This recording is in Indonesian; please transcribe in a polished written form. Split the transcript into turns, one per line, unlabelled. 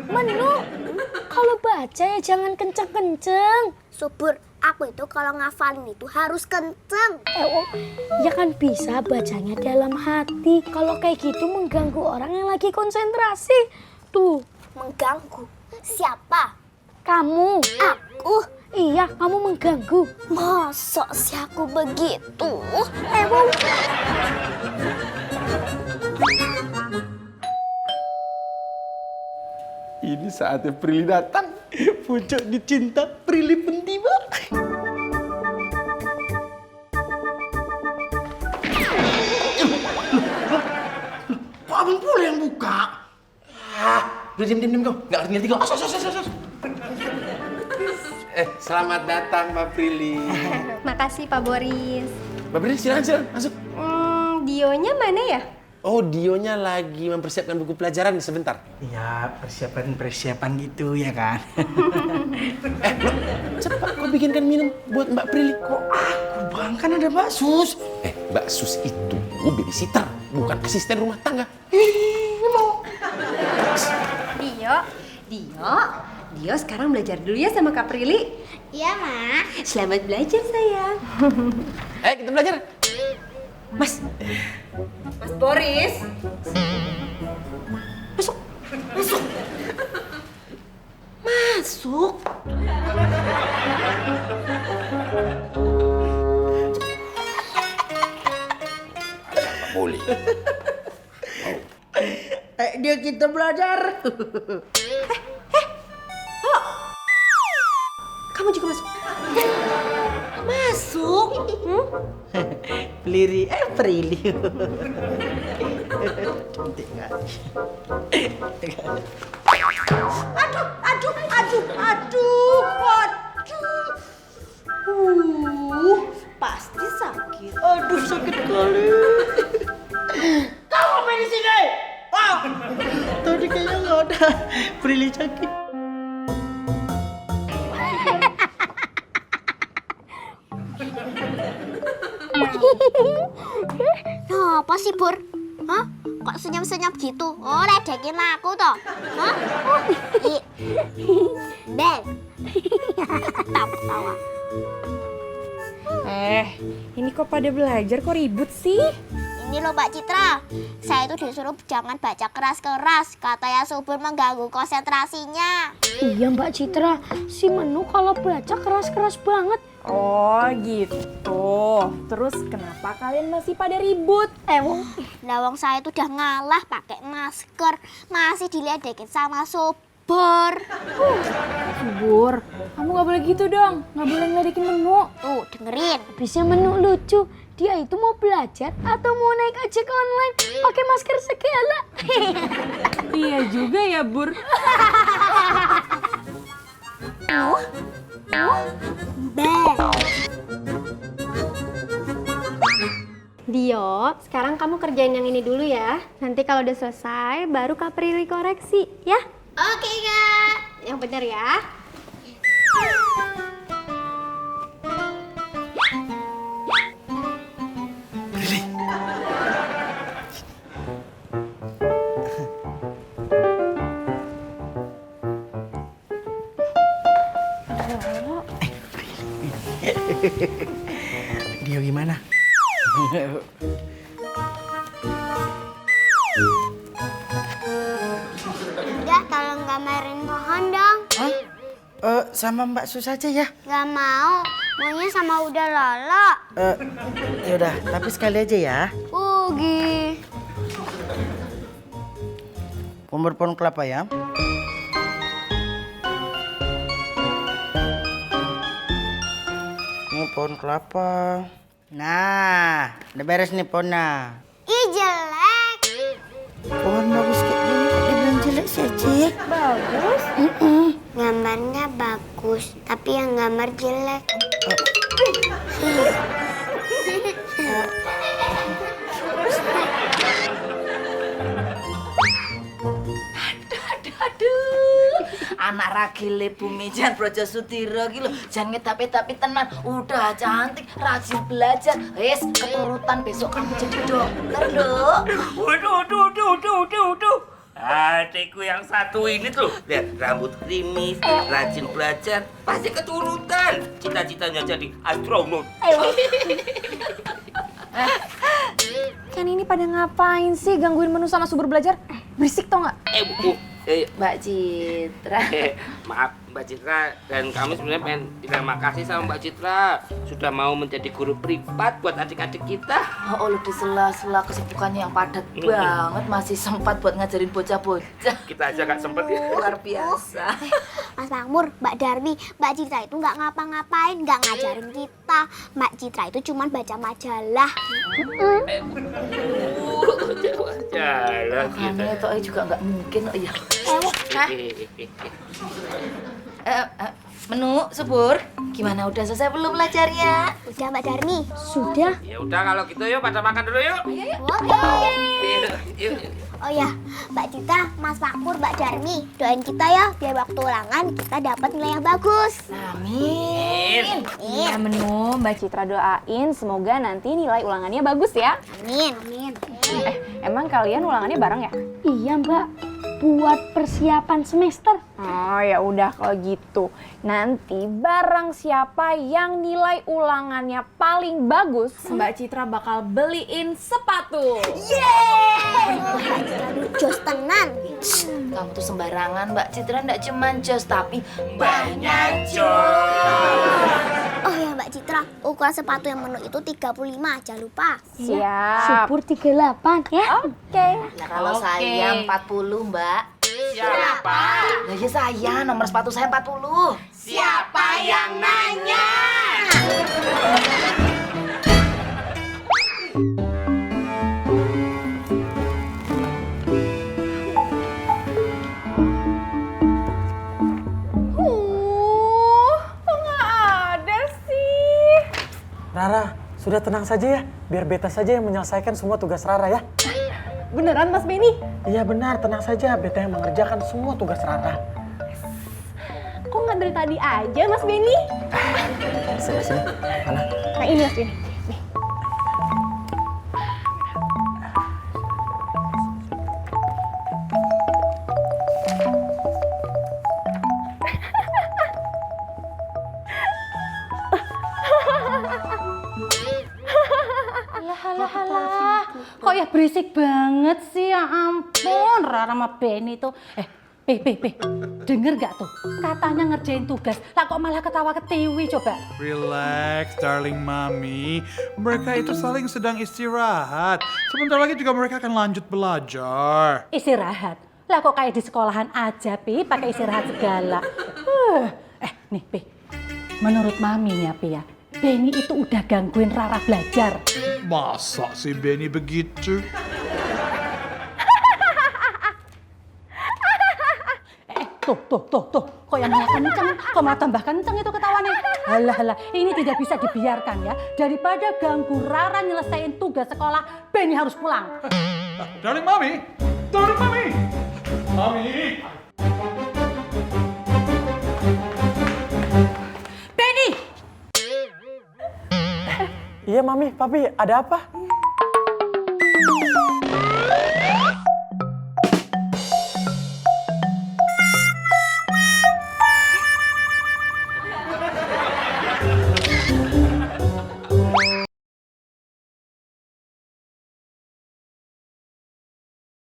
Menu, kalau baca ya jangan kenceng-kenceng.
Subur, aku itu kalau ngafalin itu harus kenceng.
Ya kan bisa bacanya dalam hati. Kalau kayak gitu mengganggu orang yang lagi konsentrasi. Tuh,
Mengganggu. Siapa?
kamu.
Aku?
Iya, kamu mengganggu.
Mosok sih aku begitu?
Ini saatnya Prilly datang. Pucuk dicinta Prilly pun tiba. Kok abang pula yang buka? Udah diam kau. Nggak ngerti kau. Asos. Selamat datang Mbak Prilly.
Makasih Pak Boris.
Mbak Prilly silakan masuk.
Dionya mana ya?
Oh, Dionya lagi mempersiapkan buku pelajaran sebentar.
Ya, persiapan gitu ya kan.
Cepat kau bikinkan minum buat Mbak Prilly.
Kok aku bang, kan ada Mbak Sus.
Mbak Sus itu babysitter, bukan asisten rumah tangga.
Dio sekarang belajar dulu ya sama Kak Prilly.
Iya, Ma.
Selamat belajar sayang.
Kita belajar.
Mas Boris. Masuk.
Boleh.
Dia kita belajar.
Kamu juga masuk. Masuk.
Prilly. Cantik nggak?
Aduh. Pasti sakit.
Aduh, sakit kali. Kamu apa di sini? Wow. Tadi kayaknya nggak ada. Prilly sakit.
Apa sih, Bur? Hah? Kok senyum-senyum gitu? Oh, ledekin aku toh? Hah? Bel. Tawa.
Ini kok pada belajar kok ribut sih?
Ini loh Mbak Citra, saya itu disuruh jangan baca keras-keras, katanya Subur mengganggu konsentrasinya.
Iya Mbak Citra, si Menu kalau baca keras-keras banget.
Oh gitu. Terus kenapa kalian masih pada ribut?
Lawang saya itu udah ngalah pakai masker, masih diledekin sama Subur.
Subur, kamu gak boleh gitu dong. Gak boleh ngeledekin Menu.
Tuh, dengerin.
Habisnya Menu lucu. Dia itu mau belajar atau mau naik ojek online pakai masker segala.
Iya juga ya, Bur.
Dio, sekarang kamu kerjain yang ini dulu ya. Nanti kalau udah selesai, baru Kak Prilly koreksi, ya?
Oke, Kak.
Yang benar ya.
Dia gimana?
Udah, tolong gambarin pohon dong.
Sama Mbak Sus aja ya.
Gak mau, maunya sama udah Lolo.
Yaudah, tapi sekali aja ya.
Ugi.
Pohon kelapa ya. Ini pohon kelapa. Nah, udah beres nih pohonnya.
Ih, jelek.
Pohon bagus kayak gini kok dibilang jelek sih, Cik?
Bagus? Gambarnya bagus, tapi yang gambar jelek.
Anak ragile Bumi Jan Brojo Sudiro gitu, jangan ngetapi-tapi tenan. Udah cantik, rajin belajar. Wes keturutan besok kamu jadi dokter loh.
Waduh.
Adikku yang satu ini tuh, lihat rambut krimis, rajin belajar, pasti keturutan. Cita-citanya jadi astronot.
Kan ini pada ngapain sih gangguin menu sama subur belajar? Berisik tau nggak?
Bu,
Mbak Citra.
maaf Mbak Citra dan kami sebenarnya pengen bilang makasih sama Mbak Citra sudah mau menjadi guru privat buat adik-adik kita.
Oh, lu di sela-sela kesibukannya yang padat banget masih sempat buat ngajarin bocah-bocah.
Kita aja gak sempet ya.
Luar biasa.
Mas Makmur, Mbak Darmi, Mbak Citra itu nggak ngapa-ngapain, nggak ngajarin kita. Mbak Citra itu cuma baca majalah.
Jalan kita.
Makanya itu juga nggak mungkin kok ya. Menu subur, gimana udah selesai belum belajarnya?
Udah Mbak Darmi.
Sudah.
Ya udah kalau gitu yuk pada makan dulu yuk.
Oke.
Yuk.
Oh ya, Mbak Citra, Mas Makmur, Mbak Darmi, doain kita ya biar waktu ulangan kita dapat nilai yang bagus.
Amin.
Iya Menu, Mbak Citra doain semoga nanti nilai ulangannya bagus ya.
Amin. Amin.
Emang kalian ulangannya bareng ya?
Iya Mbak, buat persiapan semester.
Oh ya udah kalau gitu. Nanti barang siapa yang nilai ulangannya paling bagus, Mbak Citra bakal beliin sepatu.
Jos tenan.
Kamu tuh sembarangan, Mbak Citra ndak cuman jos tapi banyak jos.
Oh ya Mbak Citra, ukuran sepatu yang menu itu 35, jangan lupa.
Siap.
Subur 38 ya.
Oke.
Nah, kalau saya 40, Mbak.
Siapa?
Nah, ya saya, nomor sepatu saya 40.
Siapa yang nanya?
Kok nggak ada sih?
Rara, sudah tenang saja ya. Biar Beta saja yang menyelesaikan semua tugas Rara ya.
Beneran Mas Benny?
Iya benar, tenang saja. Beta yang mengerjakan semua tugas Rara.
Kok nggak dari tadi aja Mas Benny?
Sini, sini. Mana?
Nah ini Mas Benny. Nih.
Halah, kok ya berisik banget sih, ya ampun. Rara sama Benny tuh. Denger gak tuh? Katanya ngerjain tugas, lah kok malah ketawa ketiwi coba.
Relax, darling mami. Mereka itu saling sedang istirahat. Sebentar lagi juga mereka akan lanjut belajar.
Istirahat? Lah kok kayak di sekolahan aja, Pi, pakai istirahat segala. Nih, Pi. Menurut maminya, Pi ya, Benny itu udah gangguin Rara belajar.
Masa sih Benny begitu?
Tuh. Kok yang malah kenceng? Kok malah tambah kenceng itu ketawaannya? Halah, ini tidak bisa dibiarkan ya. Daripada ganggu Rara nyelesain tugas sekolah, Benny harus pulang.
Darling mami! Darling mami! Mami!
Benny!
Iya mami, papi, ada apa?